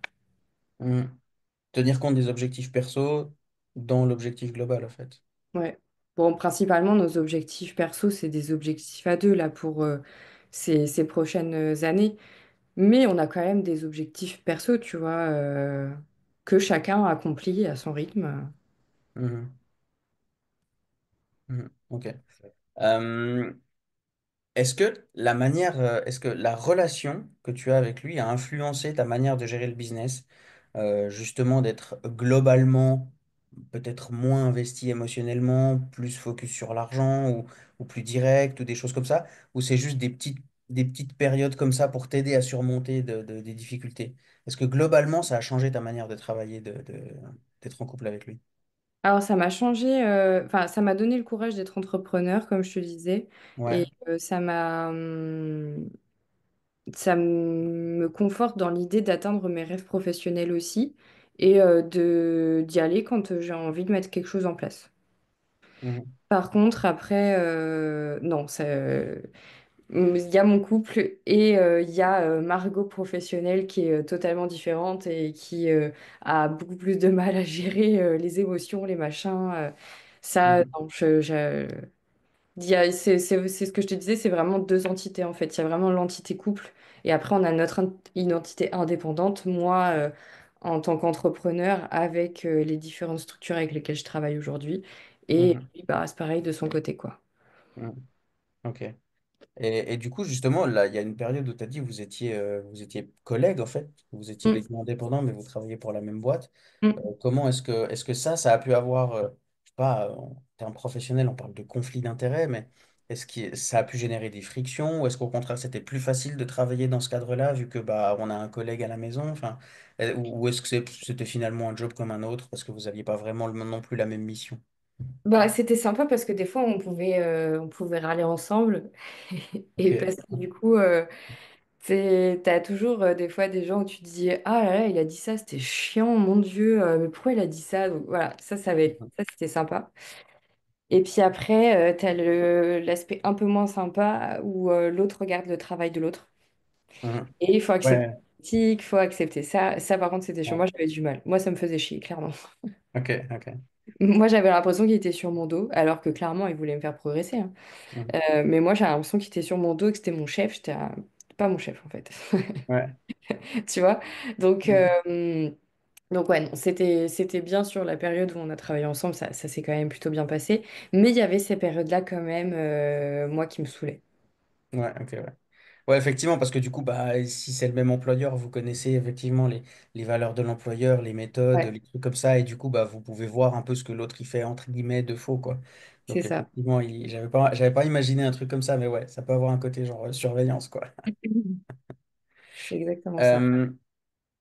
Mhm. Tenir compte des objectifs perso dans l'objectif global, en fait. Ouais. Bon, principalement, nos objectifs perso, c'est des objectifs à deux, là, pour ces prochaines années. Mais on a quand même des objectifs perso, tu vois, que chacun accomplit à son rythme. Mhm, mhm. Ok. Euh, est-ce que la relation que tu as avec lui a influencé ta manière de gérer le business, justement d'être globalement peut-être moins investi émotionnellement, plus focus sur l'argent ou plus direct ou des choses comme ça, ou c'est juste des petites périodes comme ça pour t'aider à surmonter des difficultés? Est-ce que globalement ça a changé ta manière de travailler, d'être en couple avec lui? Alors, ça m'a changé, enfin, ça m'a donné le courage d'être entrepreneur, comme je te le disais, Ouais. et ça me conforte dans l'idée d'atteindre mes rêves professionnels aussi, et d'y aller quand j'ai envie de mettre quelque chose en place. Mhm. Par contre, après, non, il y a mon couple et il y a Margot professionnelle qui est totalement différente et qui a beaucoup plus de mal à gérer les émotions, les machins. Ça, Mhm. non, c'est ce que je te disais, c'est vraiment deux entités en fait. Il y a vraiment l'entité couple et après on a notre identité indépendante. Moi, en tant qu'entrepreneur, avec les différentes structures avec lesquelles je travaille aujourd'hui. Et Mhm. lui, bah, c'est pareil de son côté, quoi. Mhm. Ok. Et du coup, justement, là, il y a une période où tu as dit que vous étiez collègues, en fait. Vous étiez les Mm, deux indépendants, mais vous travaillez pour la même boîte. mm. Comment est-ce que ça a pu avoir, je sais pas, en termes professionnels, on parle de conflit d'intérêts, mais est-ce que ça a pu générer des frictions ou est-ce qu'au contraire, c'était plus facile de travailler dans ce cadre-là, vu que bah, on a un collègue à la maison, enfin, ou est-ce que c'était finalement un job comme un autre parce que vous n'aviez pas vraiment non plus la même mission? Bah, c'était sympa parce que des fois, on pouvait râler ensemble. Ok. Et parce que du coup, t'as toujours des fois des gens où tu te dis, ah là là, il a dit ça, c'était chiant, mon Dieu, mais pourquoi il a dit ça? Donc voilà, ça c'était sympa. Et puis après, t'as l'aspect un peu moins sympa où l'autre regarde le travail de l'autre. Mhm. Et il faut accepter Ouais. la critique, il faut accepter ça. Ça, par contre, c'était chiant. Ouais. Moi, j'avais du mal. Moi, ça me faisait chier, clairement. Ok, ok. Moi, j'avais l'impression qu'il était sur mon dos, alors que clairement, il voulait me faire progresser, hein. Mhm. Mais moi, j'avais l'impression qu'il était sur mon dos et que c'était mon chef. Pas mon chef, en fait. Ouais. Tu vois? Donc, Mhm. donc ouais, non, c'était bien sur la période où on a travaillé ensemble. Ça s'est quand même plutôt bien passé. Mais il y avait ces périodes-là, quand même, moi, qui me saoulaient. Ouais, ok, ouais. Ouais, effectivement, parce que du coup, bah, si c'est le même employeur, vous connaissez effectivement les valeurs de l'employeur, les méthodes, Ouais, les trucs comme ça, et du coup, bah, vous pouvez voir un peu ce que l'autre il fait entre guillemets de faux, quoi. c'est Donc ça. effectivement, j'avais pas imaginé un truc comme ça, mais ouais, ça peut avoir un côté genre surveillance, quoi. C'est exactement ça. Euh,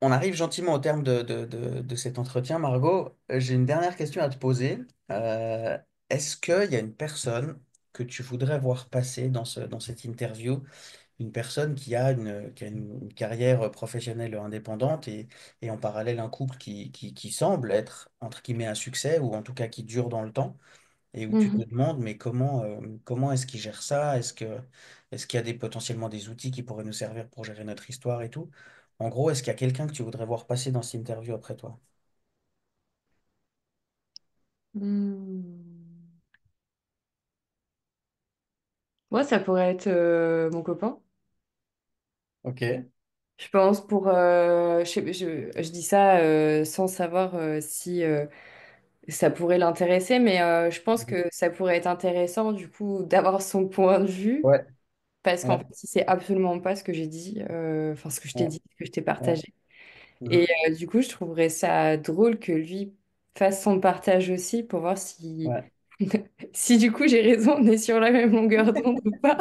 on arrive gentiment au terme de cet entretien, Margot. J'ai une dernière question à te poser. Euh, Est-ce qu'il y a une personne que tu voudrais voir passer dans cette interview? Une personne qui a une carrière professionnelle indépendante et en parallèle un couple qui semble être, entre guillemets, un succès ou en tout cas qui dure dans le temps et où tu te Mhm. demandes, mais comment est-ce qu'il gère ça? Est-ce qu'il y a potentiellement des outils qui pourraient nous servir pour gérer notre histoire et tout? En gros, est-ce qu'il y a quelqu'un que tu voudrais voir passer dans cette interview après toi? Hmm. Ouais, ça pourrait être mon copain. Ok. Je pense je dis ça sans savoir si ça pourrait l'intéresser, mais je pense Mhm. que ça pourrait être intéressant du coup d'avoir son point de vue, Ouais, parce qu'en ouais, fait, si c'est absolument pas ce que j'ai dit, enfin ce que je t'ai ouais, dit, ce que je t'ai ouais. partagé. Et Mhm. du coup, je trouverais ça drôle que lui fasse son partage aussi pour voir si, Ouais, si du coup j'ai raison, on est sur la même longueur d'onde ou pas.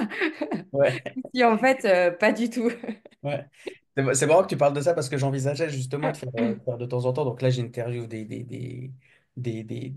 ouais. Si en fait, pas du tout. Ouais. C'est marrant que tu parles de ça parce que j'envisageais justement de faire de temps en temps. Donc là, j'interviewe des, des,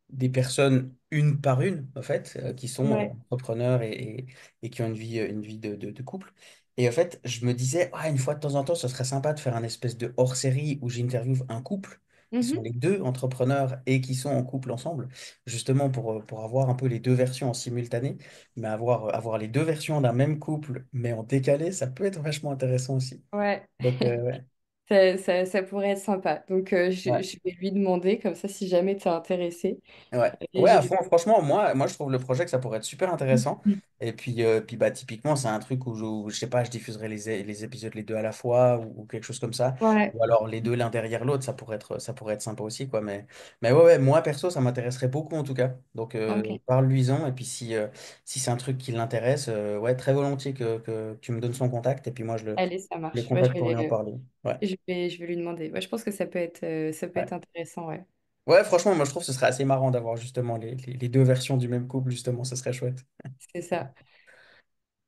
des personnes une par une, en fait, qui sont Ouais. entrepreneurs et qui ont une vie de couple. Et en fait, je me disais, ah, une fois de temps en temps, ce serait sympa de faire un espèce de hors-série où j'interviewe un couple qui sont Mhm. les deux entrepreneurs et qui sont en couple ensemble, justement pour avoir un peu les deux versions en simultané. Mais avoir les deux versions d'un même couple, mais en décalé, ça peut être vachement intéressant aussi. Ouais. Donc, ouais. Ça pourrait être sympa. Donc, Ouais. je vais lui demander, comme ça, si jamais t'es intéressé. Ouais, Et ouais, je à vais... fond, franchement, moi, je trouve le projet que ça pourrait être super intéressant. Et puis bah, typiquement, c'est un truc où je sais pas, je diffuserai les épisodes les deux à la fois ou quelque chose comme ça. Ouais, Ou alors les deux l'un derrière l'autre, ça pourrait être sympa aussi, quoi. Mais ouais, ouais, moi, perso, ça m'intéresserait beaucoup en tout cas. Donc, ok. parle-lui-en. Et puis, si c'est un truc qui l'intéresse, ouais, très volontiers que tu me donnes son contact. Et puis, moi, je le, Allez, ça je le marche. contacte pour lui en parler. Ouais. Je vais lui demander. Ouais, je pense que ça peut être Ouais. intéressant, ouais. Ouais, franchement, moi je trouve que ce serait assez marrant d'avoir justement les deux versions du même couple, justement, ce serait chouette. C'est ça.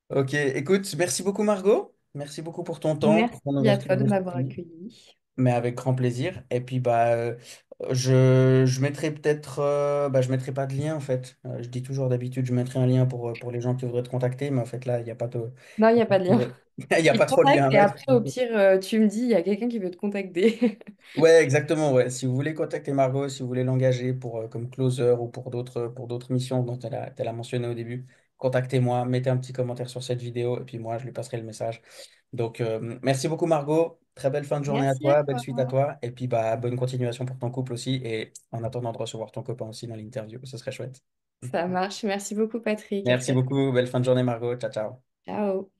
Ok, écoute, merci beaucoup Margot, merci beaucoup pour ton temps, pour ton Merci à ouverture toi de m'avoir d'esprit, accueilli. mais avec grand plaisir. Et puis bah, je mettrai peut-être, bah, je mettrai pas de lien en fait. Je dis toujours d'habitude, je mettrai un lien pour les gens qui voudraient te contacter, mais en fait là, il n'y a pas de, Non, il n'y a pas de lien. il y a Il pas te trop de lien contacte à et mettre. après, au pire, tu me dis, il y a quelqu'un qui veut te contacter. Ouais, exactement. Ouais. Si vous voulez contacter Margot, si vous voulez l'engager comme closer ou pour d'autres missions dont elle a mentionné au début, contactez-moi, mettez un petit commentaire sur cette vidéo et puis moi, je lui passerai le message. Donc, merci beaucoup Margot. Très belle fin de journée à Merci à toi, belle toi. suite à toi. Et puis, bah, bonne continuation pour ton couple aussi. Et en attendant de recevoir ton copain aussi dans l'interview, ce serait chouette. Ça marche. Merci beaucoup, Patrick. À Merci très beaucoup. Belle fin de journée Margot. Ciao, ciao. Ciao.